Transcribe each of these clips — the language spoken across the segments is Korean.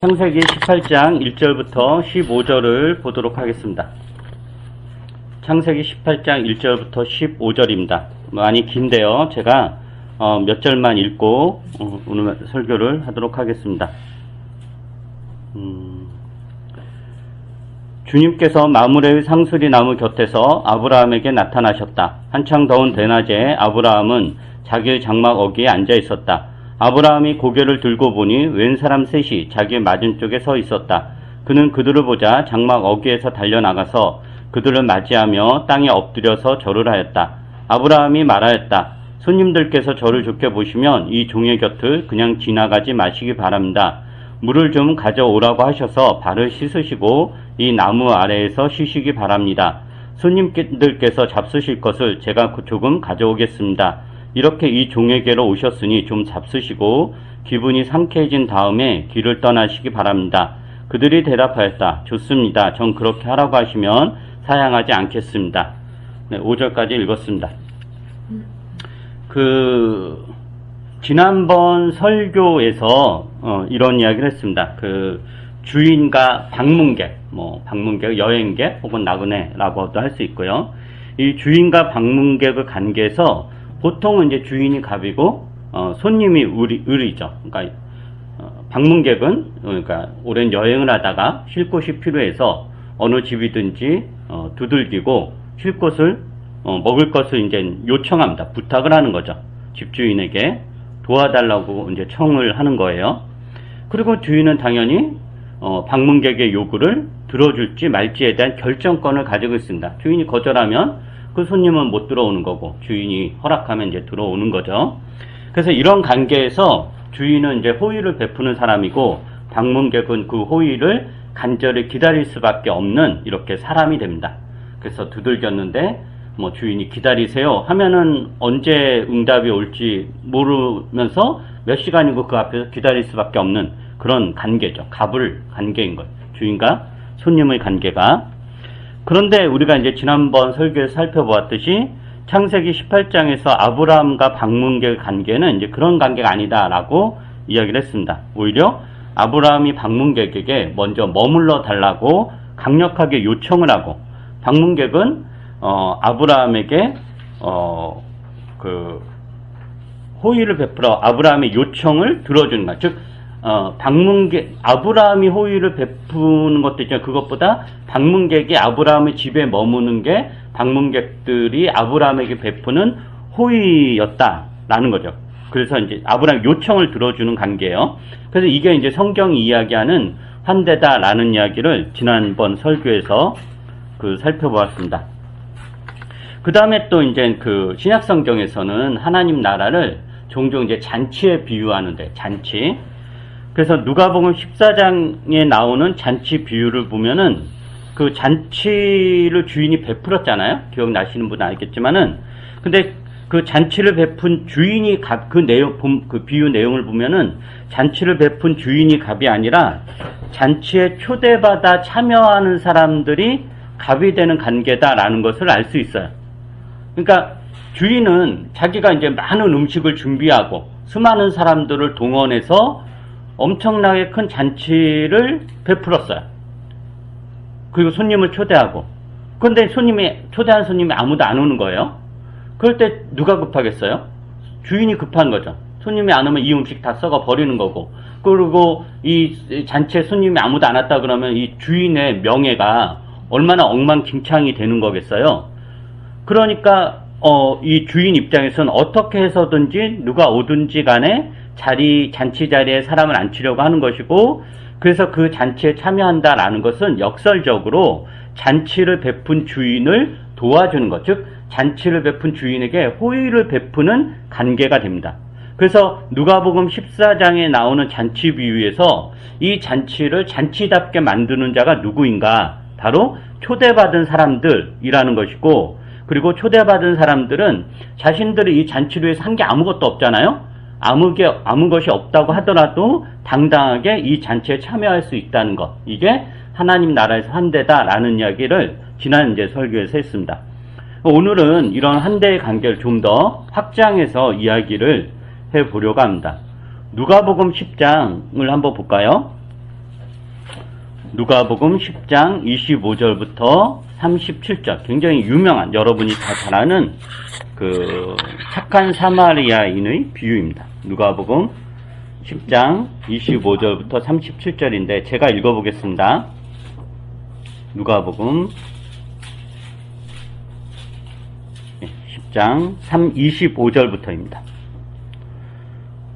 창세기 18장 1절부터 15절을 보도록 하겠습니다. 창세기 18장 1절부터 15절입니다. 많이 긴데요. 제가 몇 절만 읽고 오늘 설교를 하도록 하겠습니다. 주님께서 마므레의 상수리 나무 곁에서 아브라함에게 나타나셨다. 한창 더운 대낮에 아브라함은 자기의 장막 어귀에 앉아 있었다. 아브라함이 고개를 들고 보니 웬 사람 셋이 자기의 맞은쪽에 서 있었다. 그는 그들을 보자 장막 어귀에서 달려나가서 그들을 맞이하며 땅에 엎드려서 절을 하였다. 아브라함이 말하였다. 손님들께서 저를 좋게 보시면 이 종의 곁을 그냥 지나가지 마시기 바랍니다. 물을 좀 가져오라고 하셔서 발을 씻으시고 이 나무 아래에서 쉬시기 바랍니다. 손님들께서 잡수실 것을 제가 조금 가져오겠습니다. 이렇게 이 종에게로 오셨으니 좀 잡수시고 기분이 상쾌해진 다음에 길을 떠나시기 바랍니다. 그들이 대답하였다. 좋습니다. 전 그렇게 하라고 하시면 사양하지 않겠습니다. 네, 5절까지 읽었습니다. 지난번 설교에서 이런 이야기를 했습니다. 주인과 방문객, 방문객, 여행객 혹은 나그네라고도 할 수 있고요. 이 주인과 방문객의 관계에서 보통은 이제 주인이 갑이고 손님이 을이죠. 그러니까 방문객은 그러니까 오랜 여행을 하다가 쉴 곳이 필요해서 어느 집이든지 두들기고 쉴 곳을 먹을 것을 이제 요청합니다. 부탁을 하는 거죠. 집주인에게 도와달라고 이제 청을 하는 거예요. 그리고 주인은 당연히 방문객의 요구를 들어줄지 말지에 대한 결정권을 가지고 있습니다. 주인이 거절하면 그 손님은 못 들어오는 거고 주인이 허락하면 이제 들어오는 거죠. 그래서 이런 관계에서 주인은 이제 호의를 베푸는 사람이고 방문객은 그 호의를 간절히 기다릴 수밖에 없는 이렇게 사람이 됩니다. 그래서 두들겼는데 주인이 기다리세요 하면은 언제 응답이 올지 모르면서 몇 시간이고 그 앞에서 기다릴 수밖에 없는 그런 관계죠. 갑을 관계인 거예요. 주인과 손님의 관계가. 그런데 우리가 이제 지난번 설교에서 살펴보았듯이 창세기 18장에서 아브라함과 방문객의 관계는 이제 그런 관계가 아니다라고 이야기를 했습니다. 오히려 아브라함이 방문객에게 먼저 머물러 달라고 강력하게 요청을 하고 방문객은 아브라함에게 호의를 베풀어 아브라함의 요청을 들어주는 것. 즉 아브라함이 호의를 베푸는 것도 있지만 그것보다 방문객이 아브라함의 집에 머무는 게 방문객들이 아브라함에게 베푸는 호의였다라는 거죠. 그래서 이제 아브라함의 요청을 들어주는 관계예요. 그래서 이게 이제 성경이 이야기하는 환대다라는 이야기를 지난번 설교에서 살펴보았습니다. 그 다음에 또 이제 신약 성경에서는 하나님 나라를 종종 이제 잔치에 비유하는데 잔치. 그래서 누가복음 14장에 나오는 잔치 비유를 보면은 그 잔치를 주인이 베풀었잖아요. 기억나시는 분은 알겠지만은 근데 그 잔치를 베푼 주인이 그 비유 내용을 보면은 잔치를 베푼 주인이 갑이 아니라 잔치에 초대받아 참여하는 사람들이 갑이 되는 관계다라는 것을 알 수 있어요. 그러니까 주인은 자기가 이제 많은 음식을 준비하고 수많은 사람들을 동원해서 엄청나게 큰 잔치를 베풀었어요. 그리고 손님을 초대하고. 그런데 초대한 손님이 아무도 안 오는 거예요. 그럴 때 누가 급하겠어요? 주인이 급한 거죠. 손님이 안 오면 이 음식 다 썩어 버리는 거고. 그리고 이 잔치에 손님이 아무도 안 왔다 그러면 이 주인의 명예가 얼마나 엉망진창이 되는 거겠어요. 그러니까 이 주인 입장에서는 어떻게 해서든지 누가 오든지 간에 잔치 자리에 사람을 앉히려고 하는 것이고, 그래서 그 잔치에 참여한다라는 것은 역설적으로 잔치를 베푼 주인을 도와주는 것, 즉 잔치를 베푼 주인에게 호의를 베푸는 관계가 됩니다. 그래서 누가복음 14장에 나오는 잔치 비유에서 이 잔치를 잔치답게 만드는 자가 누구인가? 바로 초대받은 사람들이라는 것이고, 그리고 초대받은 사람들은 자신들이 이 잔치를 위해서 한 게 아무것도 없잖아요. 아무 것이 없다고 하더라도 당당하게 이 잔치에 참여할 수 있다는 것. 이게 하나님 나라에서 환대다라는 이야기를 지난 이제 설교에서 했습니다. 오늘은 이런 환대의 관계를 좀 더 확장해서 이야기를 해보려고 합니다. 누가복음 10장을 한번 볼까요? 누가복음 10장 25절부터 37절. 굉장히 유명한, 여러분이 다 잘 아는 그 착한 사마리아인의 비유입니다. 누가복음 10장 25절부터 37절인데 제가 읽어보겠습니다. 누가복음 10장 25절부터입니다.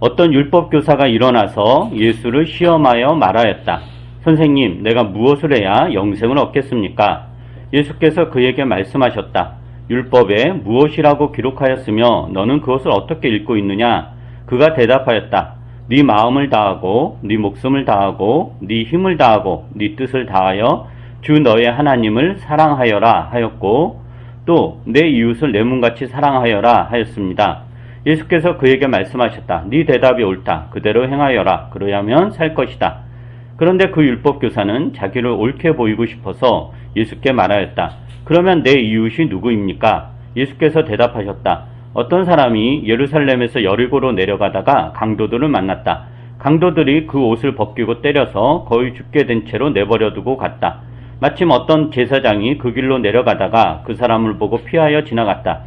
어떤 율법교사가 일어나서 예수를 시험하여 말하였다. 선생님, 내가 무엇을 해야 영생을 얻겠습니까? 예수께서 그에게 말씀하셨다. 율법에 무엇이라고 기록하였으며 너는 그것을 어떻게 읽고 있느냐? 그가 대답하였다. 네 마음을 다하고 네 목숨을 다하고 네 힘을 다하고 네 뜻을 다하여 주 너의 하나님을 사랑하여라 하였고 또 내 이웃을 내 몸같이 사랑하여라 하였습니다. 예수께서 그에게 말씀하셨다. 네 대답이 옳다. 그대로 행하여라. 그러야면 살 것이다. 그런데 그 율법교사는 자기를 옳게 보이고 싶어서 예수께 말하였다. 그러면 내 이웃이 누구입니까? 예수께서 대답하셨다. 어떤 사람이 예루살렘에서 여리고로 내려가다가 강도들을 만났다. 강도들이 그 옷을 벗기고 때려서 거의 죽게 된 채로 내버려두고 갔다. 마침 어떤 제사장이 그 길로 내려가다가 그 사람을 보고 피하여 지나갔다.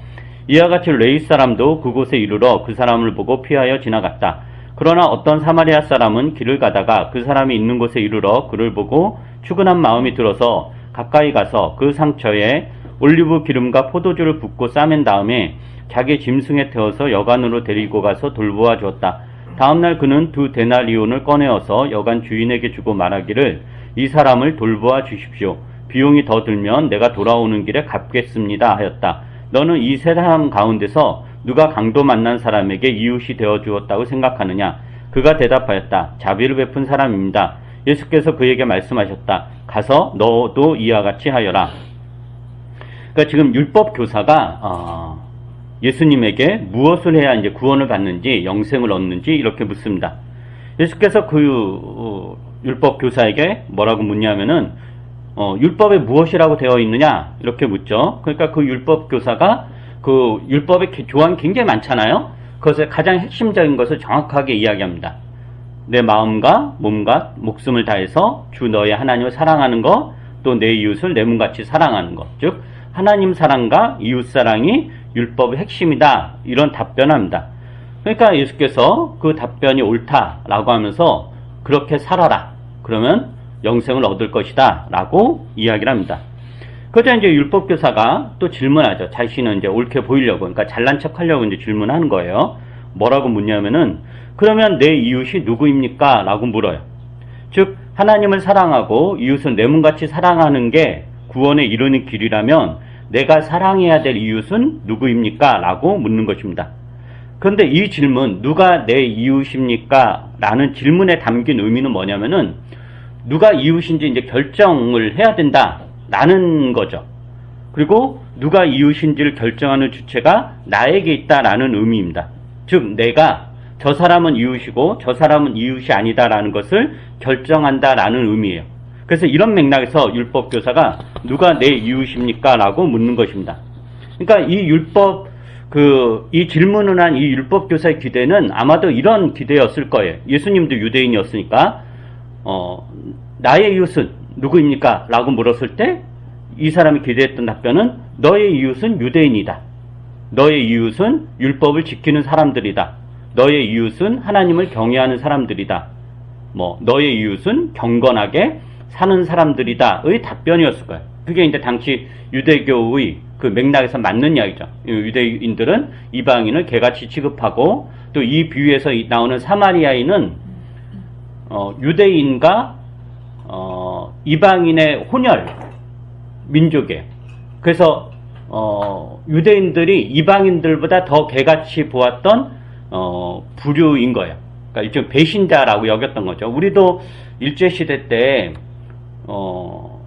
이와 같이 레위 사람도 그곳에 이르러 그 사람을 보고 피하여 지나갔다. 그러나 어떤 사마리아 사람은 길을 가다가 그 사람이 있는 곳에 이르러 그를 보고 추근한 마음이 들어서 가까이 가서 그 상처에 올리브 기름과 포도주를 붓고 싸맨 다음에 자기 짐승에 태워서 여관으로 데리고 가서 돌보아 주었다. 다음날 그는 2데나리온을 꺼내어서 여관 주인에게 주고 말하기를 이 사람을 돌보아 주십시오. 비용이 더 들면 내가 돌아오는 길에 갚겠습니다 하였다. 너는 이 세 사람 가운데서 누가 강도 만난 사람에게 이웃이 되어 주었다고 생각하느냐? 그가 대답하였다. 자비를 베푼 사람입니다. 예수께서 그에게 말씀하셨다. 가서 너도 이와 같이 하여라. 그러니까 지금 율법 교사가 예수님에게 무엇을 해야 이제 구원을 받는지 영생을 얻는지 이렇게 묻습니다. 예수께서 그 율법 교사에게 뭐라고 묻냐면은 율법에 무엇이라고 되어 있느냐 이렇게 묻죠. 그러니까 그 율법 교사가 그 율법의 조항이 굉장히 많잖아요. 그것의 가장 핵심적인 것을 정확하게 이야기합니다. 내 마음과 몸과 목숨을 다해서 주 너의 하나님을 사랑하는 것, 또 내 이웃을 내 몸같이 사랑하는 것, 즉 하나님 사랑과 이웃 사랑이 율법의 핵심이다, 이런 답변합니다. 그러니까 예수께서 그 답변이 옳다라고 하면서 그렇게 살아라, 그러면 영생을 얻을 것이다 라고 이야기를 합니다. 그러자 이제 율법교사가 또 질문하죠. 자신은 이제 옳게 보이려고, 그러니까 잘난 척 하려고 이제 질문하는 거예요. 뭐라고 묻냐면은, 그러면 내 이웃이 누구입니까? 라고 물어요. 즉, 하나님을 사랑하고 이웃을 내 몸같이 사랑하는 게 구원에 이르는 길이라면 내가 사랑해야 될 이웃은 누구입니까? 라고 묻는 것입니다. 그런데 이 질문, 누가 내 이웃입니까? 라는 질문에 담긴 의미는 뭐냐면은, 누가 이웃인지 이제 결정을 해야 된다 라는 거죠. 그리고 누가 이웃인지를 결정하는 주체가 나에게 있다라는 의미입니다. 즉 내가 저 사람은 이웃이고 저 사람은 이웃이 아니다라는 것을 결정한다라는 의미예요. 그래서 이런 맥락에서 율법교사가 누가 내 이웃입니까? 라고 묻는 것입니다. 그러니까 이 질문을 한 이 율법교사의 기대는 아마도 이런 기대였을 거예요. 예수님도 유대인이었으니까 나의 이웃은 누구입니까? 라고 물었을 때 이 사람이 기대했던 답변은 너의 이웃은 유대인이다. 너의 이웃은 율법을 지키는 사람들이다. 너의 이웃은 하나님을 경외하는 사람들이다. 너의 이웃은 경건하게 사는 사람들이다의 답변이었을 거예요. 그게 이제 당시 유대교의 그 맥락에서 맞는 이야기죠. 유대인들은 이방인을 개같이 취급하고 또 이 비유에서 나오는 사마리아인은 유대인과 이방인의 혼혈 민족이에요. 그래서 유대인들이 이방인들보다 더 개같이 보았던 부류인 거예요. 그러니까 일종의 배신자라고 여겼던 거죠. 우리도 일제시대 때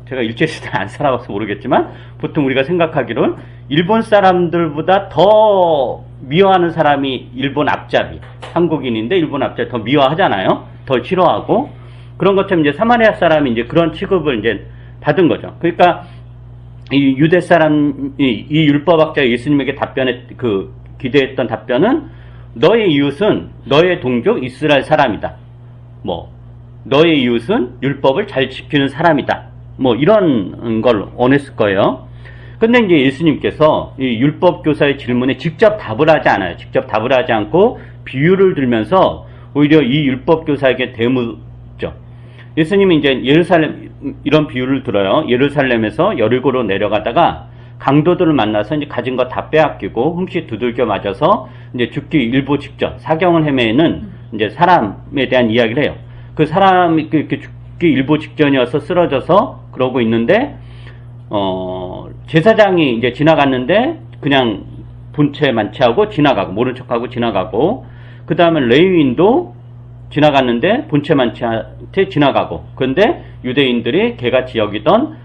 제가 일제시대 안 살아봐서 모르겠지만 보통 우리가 생각하기로는 일본 사람들보다 더 미워하는 사람이 일본 앞잡이, 한국인인데 일본 앞잡이 더 미워하잖아요. 더 싫어하고. 그런 것처럼 이제 사마리아 사람이 이제 그런 취급을 이제 받은 거죠. 그러니까 이 유대 사람이 이 율법학자 예수님에게 기대했던 답변은 너의 이웃은 너의 동족 이스라엘 사람이다. 너의 이웃은 율법을 잘 지키는 사람이다. 뭐 이런 걸 원했을 거예요. 근데 이제 예수님께서 이 율법 교사의 질문에 직접 답을 하지 않아요. 직접 답을 하지 않고 비유를 들면서 오히려 이 율법 교사에게 대묻죠. 예수님이 이제 예루살렘 이런 비유를 들어요. 예루살렘에서 여리고로 내려가다가 강도들을 만나서 이제 가진 거 다 빼앗기고 흠씨 두들겨 맞아서 이제 죽기 일보 직전 사경을 헤매는 이제 사람에 대한 이야기를 해요. 그 사람이 이렇게 죽기 일보 직전이어서 쓰러져서 그러고 있는데 제사장이 이제 지나갔는데 그냥 본체 만취하고 지나가고 모른 척하고 지나가고 그 다음에 레위인도 지나갔는데 본체 만취한테 지나가고 그런데 유대인들이 개같이 여기던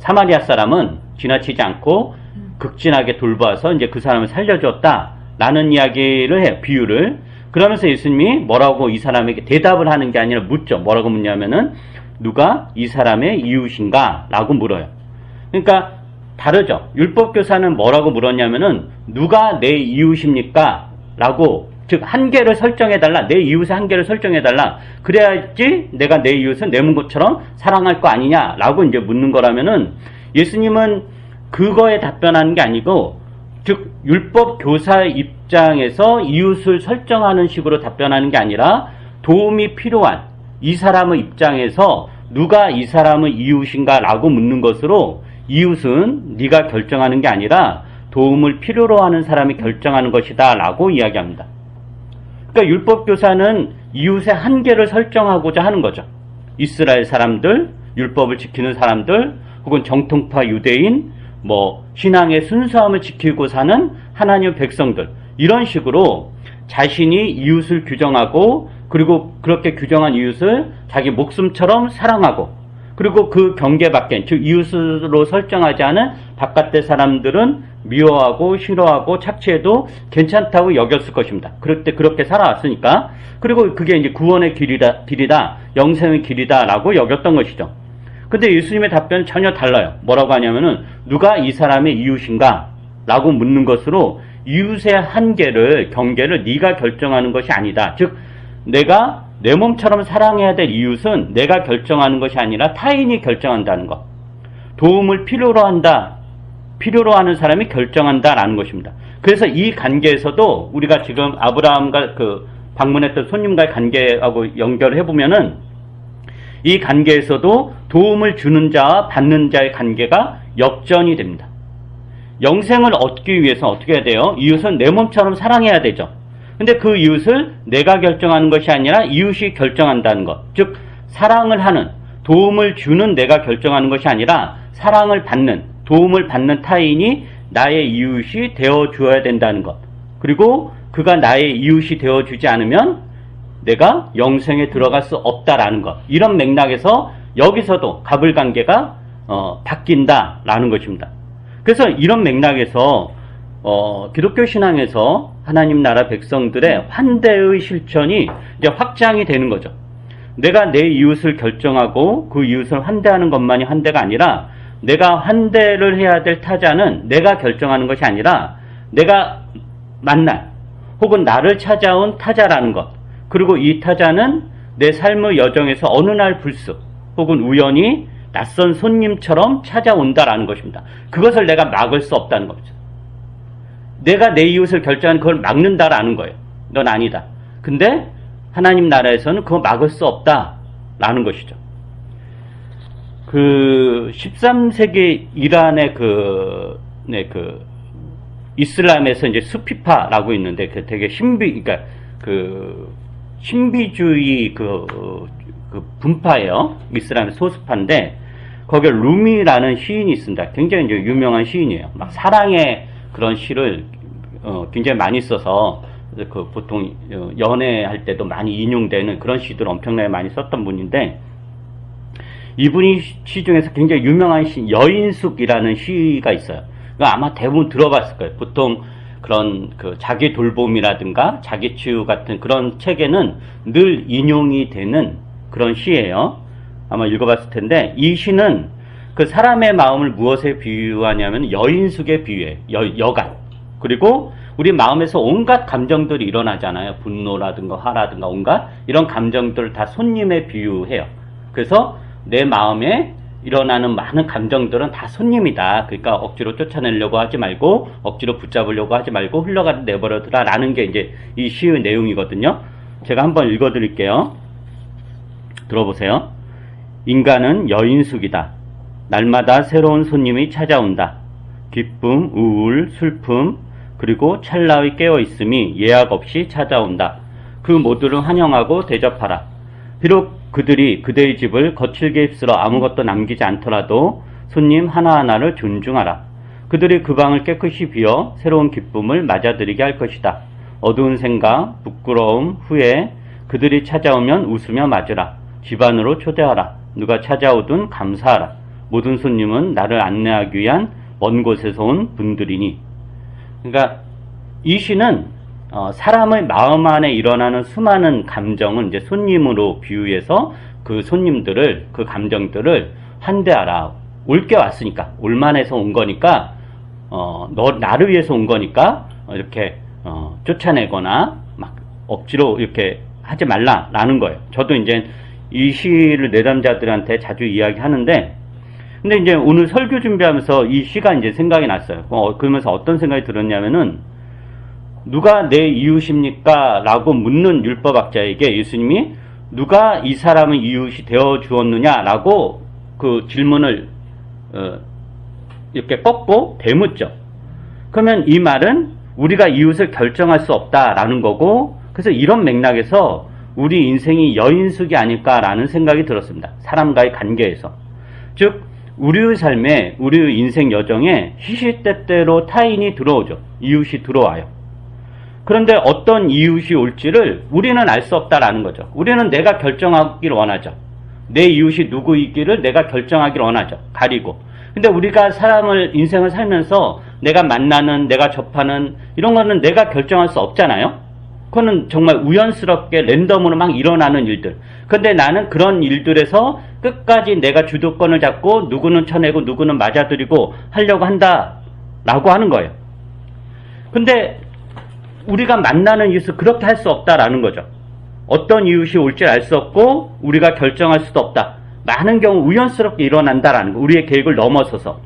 사마리아 사람은 지나치지 않고 극진하게 돌봐서 이제 그 사람을 살려줬다라는 이야기를 해요. 비유를. 그러면서 예수님이 뭐라고 이 사람에게 대답을 하는 게 아니라 묻죠. 뭐라고 묻냐면은 누가 이 사람의 이웃인가? 라고 물어요. 그러니까 다르죠. 율법교사는 뭐라고 물었냐면은 누가 내 이웃입니까? 라고 즉 한계를 설정해달라. 내 이웃의 한계를 설정해달라. 그래야지 내가 내 이웃은 내 문고처럼 사랑할 거 아니냐? 라고 이제 묻는 거라면은 예수님은 그거에 답변하는 게 아니고 즉 율법교사의 입장에서 이웃을 설정하는 식으로 답변하는 게 아니라 도움이 필요한 이 사람의 입장에서 누가 이 사람의 이웃인가 라고 묻는 것으로 이웃은 네가 결정하는 게 아니라 도움을 필요로 하는 사람이 결정하는 것이다 라고 이야기합니다. 그러니까 율법교사는 이웃의 한계를 설정하고자 하는 거죠. 이스라엘 사람들, 율법을 지키는 사람들, 혹은 정통파 유대인, 뭐 신앙의 순수함을 지키고 사는 하나님의 백성들, 이런 식으로 자신이 이웃을 규정하고 그리고 그렇게 규정한 이웃을 자기 목숨처럼 사랑하고 그리고 그 경계 밖엔 즉 이웃으로 설정하지 않은 바깥의 사람들은 미워하고 싫어하고 착취해도 괜찮다고 여겼을 것입니다. 그럴 때 그렇게 살아왔으니까. 그리고 그게 이제 구원의 길이다, 영생의 길이다라고 여겼던 것이죠. 근데 예수님의 답변은 전혀 달라요. 뭐라고 하냐면은 누가 이 사람의 이웃인가? 라고 묻는 것으로 이웃의 한계를, 경계를 네가 결정하는 것이 아니다. 즉 내가 내 몸처럼 사랑해야 될 이웃은 내가 결정하는 것이 아니라 타인이 결정한다는 것. 도움을 필요로 하는 사람이 결정한다라는 것입니다. 그래서 이 관계에서도 우리가 지금 아브라함과 그 방문했던 손님과의 관계하고 연결을 해보면은 이 관계에서도 도움을 주는 자와 받는 자의 관계가 역전이 됩니다. 영생을 얻기 위해서 어떻게 해야 돼요? 이웃은 내 몸처럼 사랑해야 되죠. 근데 그 이웃을 내가 결정하는 것이 아니라 이웃이 결정한다는 것. 즉 사랑을 하는, 도움을 주는 내가 결정하는 것이 아니라 사랑을 받는, 도움을 받는 타인이 나의 이웃이 되어주어야 된다는 것. 그리고 그가 나의 이웃이 되어주지 않으면 내가 영생에 들어갈 수 없다라는 것. 이런 맥락에서 여기서도 갑을관계가 바뀐다라는 것입니다. 그래서 이런 맥락에서 기독교 신앙에서 하나님 나라 백성들의 환대의 실천이 이제 확장이 되는 거죠. 내가 내 이웃을 결정하고 그 이웃을 환대하는 것만이 환대가 아니라 내가 환대를 해야 될 타자는 내가 결정하는 것이 아니라 내가 만날 혹은 나를 찾아온 타자라는 것. 그리고 이 타자는 내 삶의 여정에서 어느 날 불쑥 혹은 우연히 낯선 손님처럼 찾아온다라는 것입니다. 그것을 내가 막을 수 없다는 거죠. 내가 내 이웃을 결정하는 그걸 막는다라는 거예요. 넌 아니다. 근데 하나님 나라에서는 그거 막을 수 없다라는 것이죠. 그 13세기 이란의 이슬람에서 이제 수피파라고 있는데 그 되게 그러니까 그 신비주의 그 분파예요. 이슬람의 소수파인데 거기에 루미라는 시인이 있습니다. 굉장히 이제 유명한 시인이에요. 막 사랑의 그런 시를 굉장히 많이 써서 그 보통 연애할 때도 많이 인용되는 그런 시들을 엄청나게 많이 썼던 분인데 이분이 시 중에서 굉장히 유명한 시 여인숙이라는 시가 있어요. 아마 대부분 들어봤을 거예요. 보통 그런 그 자기 돌봄이라든가 자기 치유 같은 그런 책에는 늘 인용이 되는 그런 시예요. 아마 읽어봤을 텐데 이 시는 그 사람의 마음을 무엇에 비유하냐면 여인숙에 비유해요. 여간. 그리고 우리 마음에서 온갖 감정들이 일어나잖아요. 분노라든가 화라든가 온갖 이런 감정들을 다 손님에 비유해요. 그래서 내 마음에 일어나는 많은 감정들은 다 손님이다. 그러니까 억지로 쫓아내려고 하지 말고 억지로 붙잡으려고 하지 말고 흘러가듯 내버려두라 라는 게 이제 이 시의 내용이거든요. 제가 한번 읽어드릴게요. 들어보세요. 인간은 여인숙이다. 날마다 새로운 손님이 찾아온다. 기쁨, 우울, 슬픔, 그리고 찰나의 깨어있음이 예약 없이 찾아온다. 그 모두를 환영하고 대접하라. 비록 그들이 그대의 집을 거칠게 휩쓸어 아무것도 남기지 않더라도 손님 하나하나를 존중하라. 그들이 그 방을 깨끗이 비워 새로운 기쁨을 맞아들이게 할 것이다. 어두운 생각, 부끄러움, 후회, 그들이 찾아오면 웃으며 맞으라. 집 안으로 초대하라. 누가 찾아오든 감사하라. 모든 손님은 나를 안내하기 위한 먼 곳에서 온 분들이니. 그러니까 이 시는 사람의 마음 안에 일어나는 수많은 감정은 이제 손님으로 비유해서 그 손님들을, 그 감정들을 환대하라. 올게 왔으니까, 올만해서 온 거니까, 너 나를 위해서 온 거니까 이렇게 쫓아내거나 막 억지로 이렇게 하지 말라라는 거예요. 저도 이제 이 시를 내담자들한테 자주 이야기하는데, 근데 이제 오늘 설교 준비하면서 이 시가 이제 생각이 났어요. 그러면서 어떤 생각이 들었냐면은, 누가 내 이웃입니까? 라고 묻는 율법학자에게 예수님이 누가 이 사람의 이웃이 되어 주었느냐? 라고 그 질문을 이렇게 꺾고 되묻죠. 그러면 이 말은 우리가 이웃을 결정할 수 없다라는 거고, 그래서 이런 맥락에서 우리 인생이 여인숙이 아닐까라는 생각이 들었습니다. 사람과의 관계에서. 즉 우리의 삶에, 우리의 인생 여정에 시시때때로 타인이 들어오죠. 이웃이 들어와요. 그런데 어떤 이웃이 올지를 우리는 알 수 없다라는 거죠. 우리는 내가 결정하기를 원하죠. 내 이웃이 누구이기를 내가 결정하기를 원하죠. 가리고. 근데 우리가 인생을 살면서 내가 만나는, 내가 접하는 이런 거는 내가 결정할 수 없잖아요. 그거는 정말 우연스럽게 랜덤으로 막 일어나는 일들. 근데 나는 그런 일들에서 끝까지 내가 주도권을 잡고 누구는 쳐내고 누구는 맞아들이고 하려고 한다라고 하는 거예요. 근데 우리가 만나는 이웃은 그렇게 할 수 없다라는 거죠. 어떤 이웃이 올지 알 수 없고 우리가 결정할 수도 없다. 많은 경우 우연스럽게 일어난다라는 거. 우리의 계획을 넘어서서.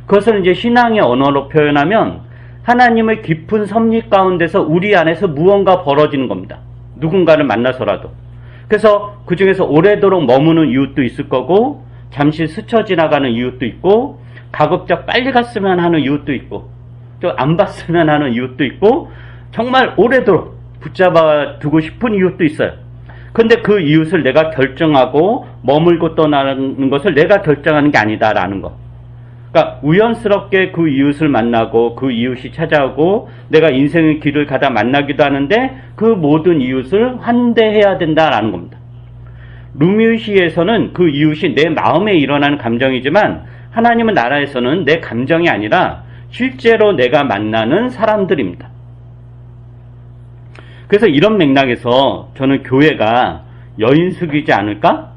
그것을 이제 신앙의 언어로 표현하면 하나님의 깊은 섭리 가운데서 우리 안에서 무언가 벌어지는 겁니다. 누군가를 만나서라도. 그래서 그 중에서 오래도록 머무는 이웃도 있을 거고, 잠시 스쳐 지나가는 이웃도 있고, 가급적 빨리 갔으면 하는 이웃도 있고, 또 안 봤으면 하는 이웃도 있고, 정말 오래도록 붙잡아 두고 싶은 이웃도 있어요. 근데 그 이웃을 내가 결정하고 머물고 떠나는 것을 내가 결정하는 게 아니다라는 거. 그러니까 우연스럽게 그 이웃을 만나고 그 이웃이 찾아오고 내가 인생의 길을 가다 만나기도 하는데 그 모든 이웃을 환대해야 된다라는 겁니다. 루미의 시에서는 그 이웃이 내 마음에 일어나는 감정이지만 하나님의 나라에서는 내 감정이 아니라 실제로 내가 만나는 사람들입니다. 그래서 이런 맥락에서 저는 교회가 여인숙이지 않을까?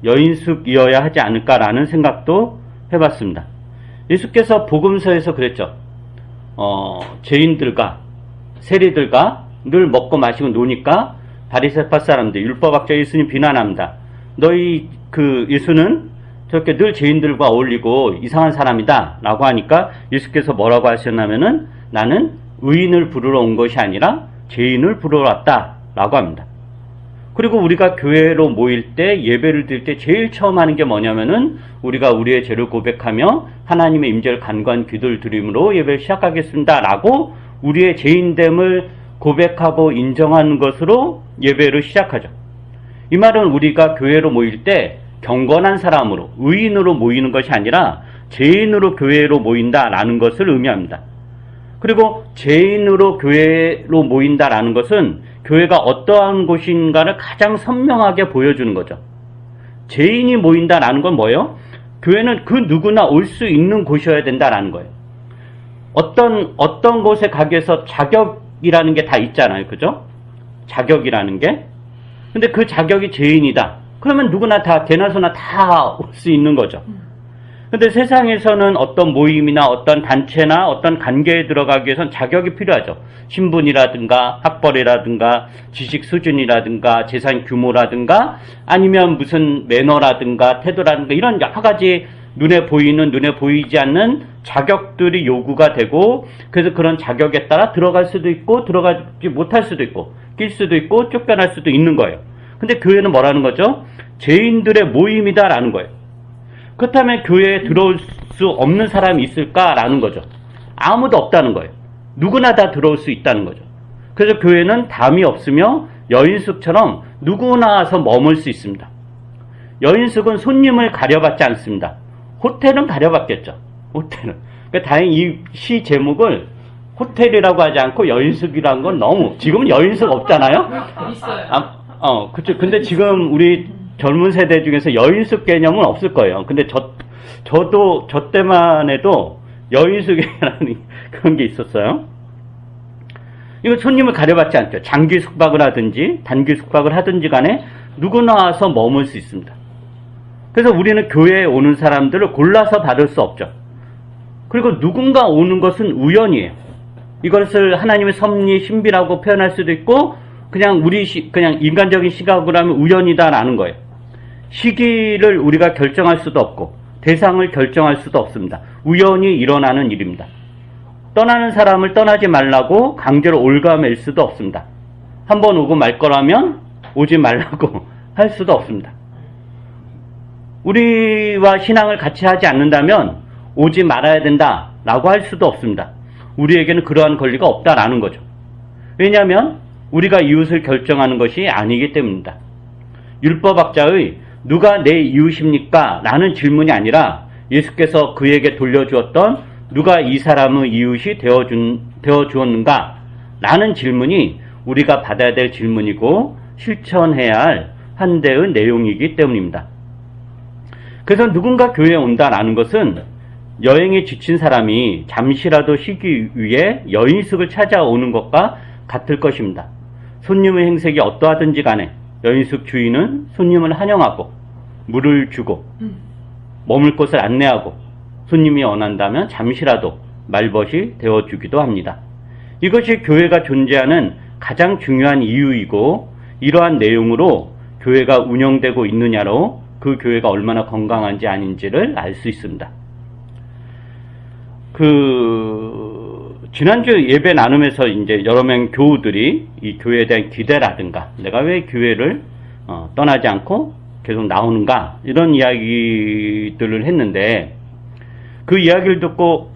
여인숙이어야 하지 않을까라는 생각도 해봤습니다. 예수께서 복음서에서 그랬죠. 죄인들과 세리들과 늘 먹고 마시고 노니까 바리새파 사람들, 율법학자 예수님 비난합니다. 너희 예수는 저렇게 늘 죄인들과 어울리고 이상한 사람이다 라고 하니까 예수께서 뭐라고 하셨냐면은 나는 의인을 부르러 온 것이 아니라 죄인을 부르러 왔다 라고 합니다. 그리고 우리가 교회로 모일 때, 예배를 드릴 때 제일 처음 하는 게 뭐냐면은 우리가 우리의 죄를 고백하며 하나님의 임재를 간구한 기도를 드림으로 예배를 시작하겠습니다 라고 우리의 죄인됨을 고백하고 인정하는 것으로 예배를 시작하죠. 이 말은 우리가 교회로 모일 때 경건한 사람으로, 의인으로 모이는 것이 아니라 죄인으로 교회로 모인다라는 것을 의미합니다. 그리고 죄인으로 교회로 모인다라는 것은 교회가 어떠한 곳인가를 가장 선명하게 보여주는 거죠. 죄인이 모인다라는 건 뭐예요? 교회는 그 누구나 올 수 있는 곳이어야 된다라는 거예요. 어떤 곳에 가기 위해서 자격이라는 게 다 있잖아요. 그죠? 자격이라는 게. 근데 그 자격이 죄인이다. 그러면 누구나 다, 개나 소나 다 올 수 있는 거죠. 근데 세상에서는 어떤 모임이나 어떤 단체나 어떤 관계에 들어가기 위해서는 자격이 필요하죠. 신분이라든가 학벌이라든가 지식 수준이라든가 재산 규모라든가 아니면 무슨 매너라든가 태도라든가 이런 여러 가지 눈에 보이는 눈에 보이지 않는 자격들이 요구가 되고, 그래서 그런 자격에 따라 들어갈 수도 있고 들어가지 못할 수도 있고 낄 수도 있고 쫓겨날 수도 있는 거예요. 근데 교회는 뭐라는 거죠? 죄인들의 모임이다라는 거예요. 그렇다면 교회에 들어올 수 없는 사람이 있을까라는 거죠. 아무도 없다는 거예요. 누구나 다 들어올 수 있다는 거죠. 그래서 교회는 담이 없으며 여인숙처럼 누구나 와서 머물 수 있습니다. 여인숙은 손님을 가려받지 않습니다. 호텔은 가려받겠죠. 호텔은. 그러니까 다행히 이 시 제목을 호텔이라고 하지 않고 여인숙이라는 건 너무, 지금은 여인숙 없잖아요? 있어요. 그쵸. 근데 지금 우리 젊은 세대 중에서 여인숙 개념은 없을 거예요. 근데 저 때만 해도 여인숙이라는 그런 게 있었어요. 이거 손님을 가려받지 않죠. 장기 숙박을 하든지 단기 숙박을 하든지 간에 누구나 와서 머물 수 있습니다. 그래서 우리는 교회에 오는 사람들을 골라서 받을 수 없죠. 그리고 누군가 오는 것은 우연이에요. 이것을 하나님의 섭리, 신비라고 표현할 수도 있고 그냥 그냥 인간적인 시각으로 하면 우연이다라는 거예요. 시기를 우리가 결정할 수도 없고 대상을 결정할 수도 없습니다. 우연히 일어나는 일입니다. 떠나는 사람을 떠나지 말라고 강제로 올가맬 수도 없습니다. 한번 오고 말 거라면 오지 말라고 할 수도 없습니다. 우리와 신앙을 같이 하지 않는다면 오지 말아야 된다라고 할 수도 없습니다. 우리에게는 그러한 권리가 없다라는 거죠. 왜냐하면 우리가 이웃을 결정하는 것이 아니기 때문입니다. 율법학자의 누가 내 이웃입니까? 라는 질문이 아니라 예수께서 그에게 돌려주었던 누가 이 사람의 이웃이 되어주었는가? 라는 질문이 우리가 받아야 될 질문이고 실천해야 할 한 대의 내용이기 때문입니다. 그래서 누군가 교회에 온다라는 것은 여행에 지친 사람이 잠시라도 쉬기 위해 여인숙을 찾아오는 것과 같을 것입니다. 손님의 행색이 어떠하든지 간에 여인숙 주인은 손님을 환영하고 물을 주고 머물 곳을 안내하고 손님이 원한다면 잠시라도 말벗이 되어주기도 합니다. 이것이 교회가 존재하는 가장 중요한 이유이고 이러한 내용으로 교회가 운영되고 있느냐로 그 교회가 얼마나 건강한지 아닌지를 알 수 있습니다. 지난주 예배 나눔에서 이제 여러 명 교우들이 이 교회에 대한 기대라든가 내가 왜 교회를 떠나지 않고 계속 나오는가 이런 이야기들을 했는데 그 이야기를 듣고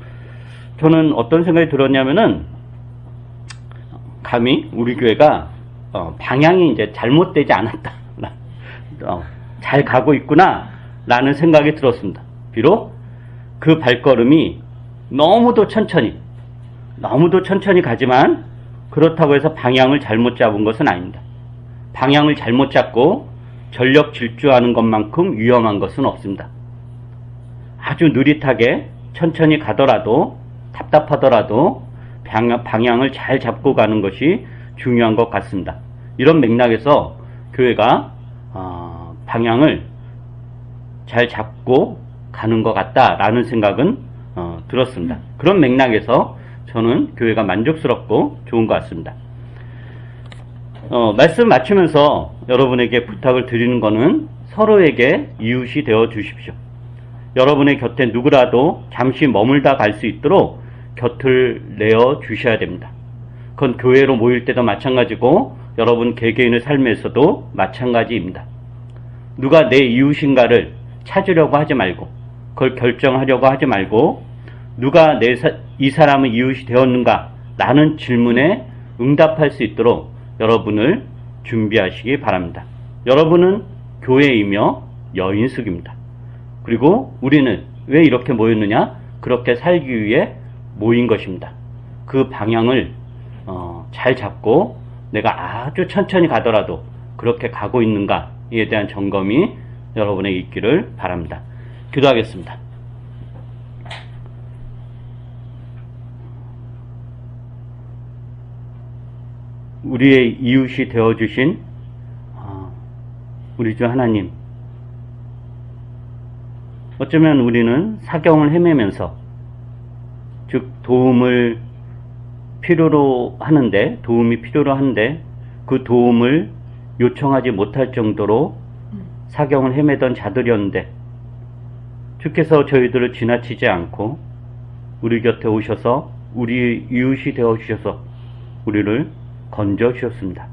저는 어떤 생각이 들었냐면은 감히 우리 교회가 방향이 이제 잘못되지 않았다. 잘 가고 있구나 라는 생각이 들었습니다. 비록 그 발걸음이 너무도 천천히 가지만 그렇다고 해서 방향을 잘못 잡은 것은 아닙니다. 방향을 잘못 잡고 전력 질주하는 것만큼 위험한 것은 없습니다. 아주 느릿하게 천천히 가더라도 답답하더라도 방향을 잘 잡고 가는 것이 중요한 것 같습니다. 이런 맥락에서 교회가 방향을 잘 잡고 가는 것 같다라는 생각은 들었습니다. 그런 맥락에서 저는 교회가 만족스럽고 좋은 것 같습니다. 말씀 마치면서 여러분에게 부탁을 드리는 것은 서로에게 이웃이 되어 주십시오. 여러분의 곁에 누구라도 잠시 머물다 갈 수 있도록 곁을 내어 주셔야 됩니다. 그건 교회로 모일 때도 마찬가지고 여러분 개개인의 삶에서도 마찬가지입니다. 누가 내 이웃인가를 찾으려고 하지 말고 그걸 결정하려고 하지 말고 누가 이 사람의 이웃이 되었는가 라는 질문에 응답할 수 있도록 여러분을 준비하시기 바랍니다. 여러분은 교회이며 여인숙입니다. 그리고 우리는 왜 이렇게 모였느냐? 그렇게 살기 위해 모인 것입니다. 그 방향을 잘 잡고 내가 아주 천천히 가더라도 그렇게 가고 있는가에 대한 점검이 여러분에게 있기를 바랍니다. 기도하겠습니다. 우리의 이웃이 되어주신 우리 주 하나님, 어쩌면 우리는 사경을 헤매면서, 즉 도움이 필요로 하는데 그 도움을 요청하지 못할 정도로 사경을 헤매던 자들이었는데, 주께서 저희들을 지나치지 않고 우리 곁에 오셔서 우리 이웃이 되어 주셔서 우리를 건져 주셨습니다.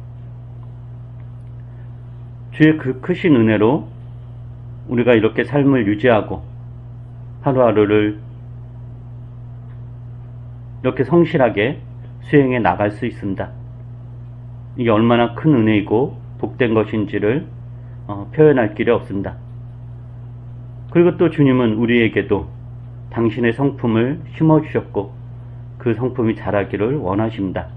주의 그 크신 은혜로 우리가 이렇게 삶을 유지하고 하루하루를 이렇게 성실하게 수행해 나갈 수 있습니다. 이게 얼마나 큰 은혜이고 복된 것인지를 표현할 길이 없습니다. 그리고 또 주님은 우리에게도 당신의 성품을 심어주셨고 그 성품이 자라기를 원하십니다.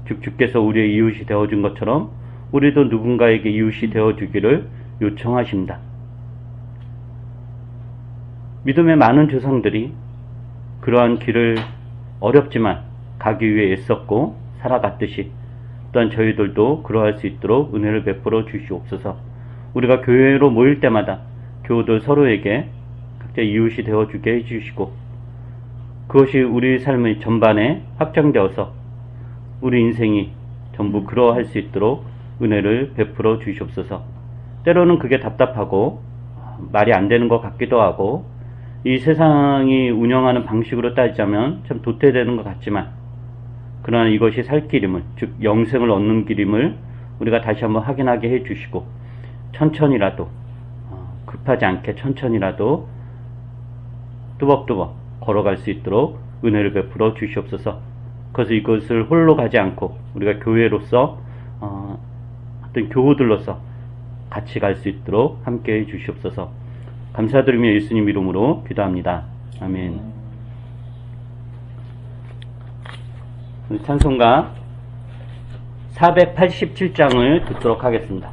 즉 주께서 우리의 이웃이 되어준 것처럼 우리도 누군가에게 이웃이 되어주기를 요청하십니다. 믿음의 많은 조상들이 그러한 길을 어렵지만 가기 위해 애썼고 살아갔듯이 또한 저희들도 그러할 수 있도록 은혜를 베풀어 주시옵소서. 우리가 교회로 모일 때마다 교우들 서로에게 각자 이웃이 되어주게 해주시고 그것이 우리 삶의 전반에 확장되어서 우리 인생이 전부 그러할 수 있도록 은혜를 베풀어 주시옵소서. 때로는 그게 답답하고 말이 안 되는 것 같기도 하고 이 세상이 운영하는 방식으로 따지자면 참 도태되는 것 같지만 그러나 이것이 살 길임을, 즉 영생을 얻는 길임을 우리가 다시 한번 확인하게 해주시고 천천히라도 급하지 않게 천천히라도 뚜벅뚜벅 걸어갈 수 있도록 은혜를 베풀어 주시옵소서. 그래서 이것을 홀로 가지 않고 우리가 교회로서 어떤 교우들로서 같이 갈 수 있도록 함께 해 주시옵소서. 감사드리며 예수님 이름으로 기도합니다. 아멘. 우리 찬송가 487장을 듣도록 하겠습니다.